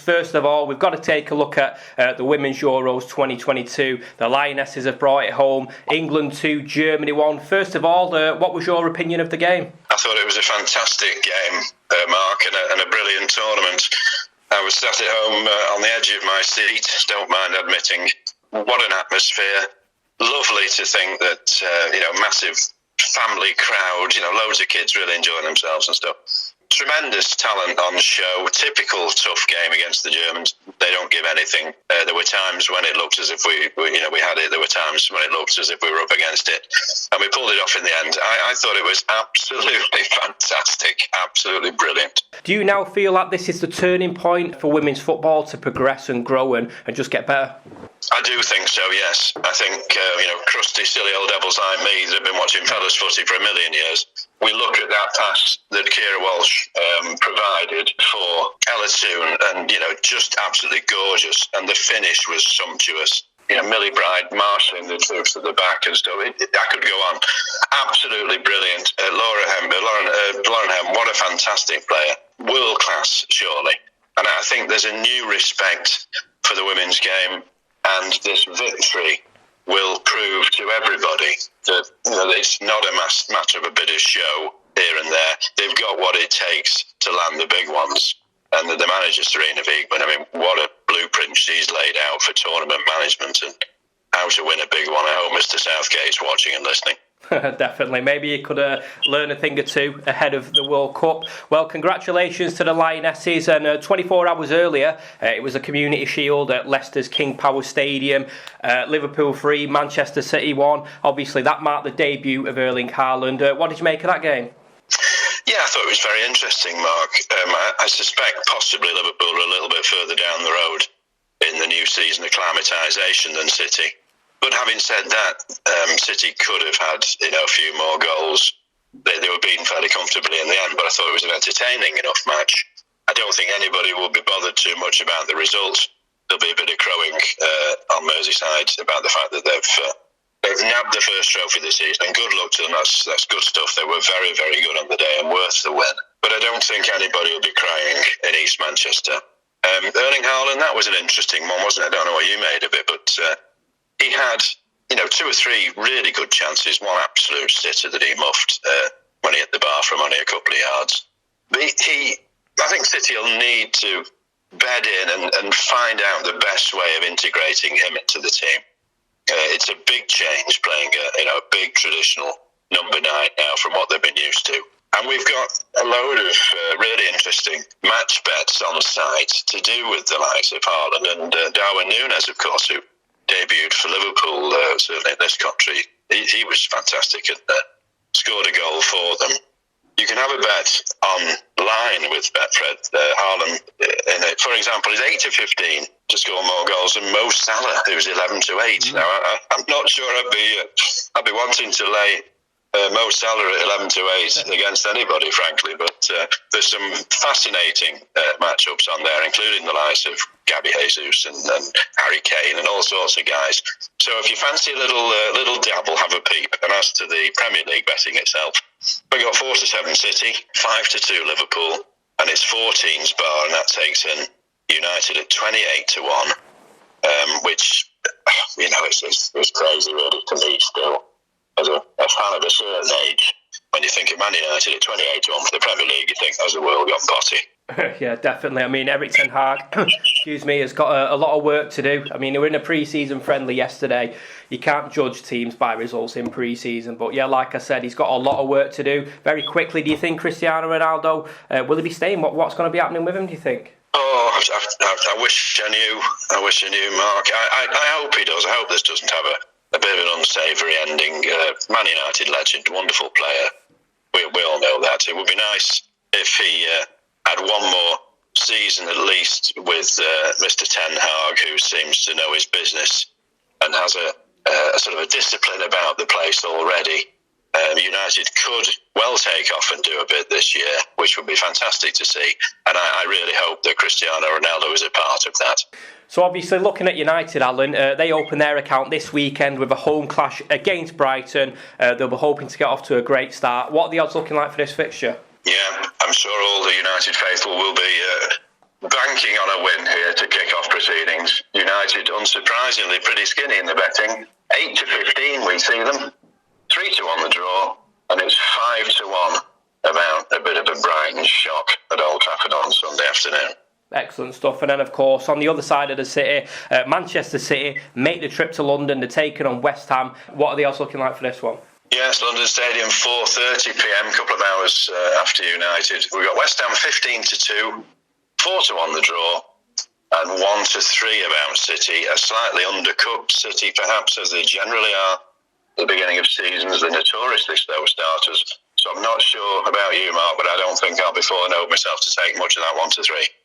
First of all, we've got to take a look at the Women's Euros 2022. The Lionesses have brought it home. England 2, Germany 1. First of all, what was your opinion of the game? I thought it was a fantastic game, Mark, and a brilliant tournament. I was sat at home on the edge of my seat, don't mind admitting. What an atmosphere. Lovely to think that, massive family crowd, loads of kids really enjoying themselves and stuff. Tremendous talent on the show. Typical tough game against the Germans. They don't give anything. There were times when it looked as if we had it. There were times when it looked as if we were up against it, and we pulled it off in the end. I thought it was absolutely fantastic, absolutely brilliant. Do you now feel like this is the turning point for women's football to progress and grow and just get better? I do think so, yes. I think, crusty, silly old devils like me that have been watching fellas footy for a million years, we look at that pass that Keira Walsh provided for Ella Toone and, just absolutely gorgeous. And the finish was sumptuous. Millie Bride marshalling the troops at the back and stuff. I could go on. Absolutely brilliant. Lauren Hem, what a fantastic player. World class, surely. And I think there's a new respect for the women's game. And this victory will prove to everybody that it's not a matter of a bit of show here and there. They've got what it takes to land the big ones. And the manager, Serena Wiegman, what a blueprint she's laid out for tournament management and how to win a big one. I hope Mr. Southgate's watching and listening. Definitely. Maybe you could learn a thing or two ahead of the World Cup. Well, congratulations to the Lionesses. And 24 hours earlier, it was a Community Shield at Leicester's King Power Stadium. Liverpool 3, Manchester City 1. Obviously, that marked the debut of Erling Haaland. What did you make of that game? Yeah, I thought it was very interesting, Mark. I suspect possibly Liverpool are a little bit further down the road in the new season acclimatisation than City. But having said that, City could have had a few more goals. They were beaten fairly comfortably in the end, but I thought it was an entertaining enough match. I don't think anybody will be bothered too much about the result. There'll be a bit of crowing on Merseyside about the fact that they've nabbed the first trophy this season, and good luck to them. That's good stuff. They were very, very good on the day and worth the win. But I don't think anybody will be crying in East Manchester. Erling Haaland, that was an interesting one, wasn't it? I don't know what you made of it, but he had, 2 or 3 really good chances, one absolute sitter that he muffed when he hit the bar from only a couple of yards. But I think City will need to bed in and find out the best way of integrating him into the team. It's a big change playing a big traditional number 9 now from what they've been used to. And we've got a load of really interesting match bets on site to do with the likes of Haaland and Darwin Núñez, of course, who debuted for Liverpool, certainly in this country. He was fantastic and scored a goal for them. You can have a bet online with Betfred. Haaland, for example, is 8 to 15 to score more goals than Mo Salah, who's 11 to 8. Mm-hmm. Now, I'm not sure I'd be wanting to lay Mo Salah at 11 to 8 against anybody, frankly, but there's some fascinating matchups on there, including the likes of Gabby Jesus and Harry Kane and all sorts of guys. So if you fancy a little dabble, have a peep. And as to the Premier League betting itself, we got 4 to 7 City, 5 to 2 Liverpool, and it's 14's bar, and that takes in United at 28 to 1, which it's crazy really to me still. As a fan of a certain age, when you think of Man United at 28 to 1 for the Premier League, you think, has the world gone potty? Yeah, definitely. I mean, Erik ten Hag, has got a lot of work to do. I mean, they were in a pre-season friendly yesterday. You can't judge teams by results in pre-season. But yeah, like I said, he's got a lot of work to do. Very quickly, do you think Cristiano Ronaldo, will he be staying? What's going to be happening with him, do you think? Oh, I wish I knew. Mark. I hope he does. I hope this doesn't have a bit of an unsavoury ending. Man United legend, wonderful player. We all know that. It would be nice if he had one more season at least with Mr. Ten Hag, who seems to know his business and has a sort of a discipline about the place already. United could well take off and do a bit this year, which would be fantastic to see. And I really hope that Cristiano Ronaldo is a part of that. So obviously looking at United, Alan, they open their account this weekend with a home clash against Brighton. They'll be hoping to get off to a great start. What are the odds looking like for this fixture? Yeah, I'm sure all the United faithful will be banking on a win here to kick off proceedings. United, unsurprisingly, pretty skinny in the betting. 8 to 15, we see them. 3 to 1 the draw, and it's 5 to 1 about a bit of a Brighton shock at Old Trafford on Sunday afternoon. Excellent stuff. And then, of course, on the other side of the city, Manchester City make the trip to London. They're taking on West Ham. What are the odds looking like for this one? Yes, London Stadium, 4:30pm, a couple of hours after United. We've got West Ham 15 to 2, 4 to 1 the draw, and 1 to 3 about City. A slightly undercooked City, perhaps, as they generally are at the beginning of seasons. They're notoriously slow starters. So I'm not sure about you, Mark, but I don't think I'll be falling over myself to take much of that 1 to 3.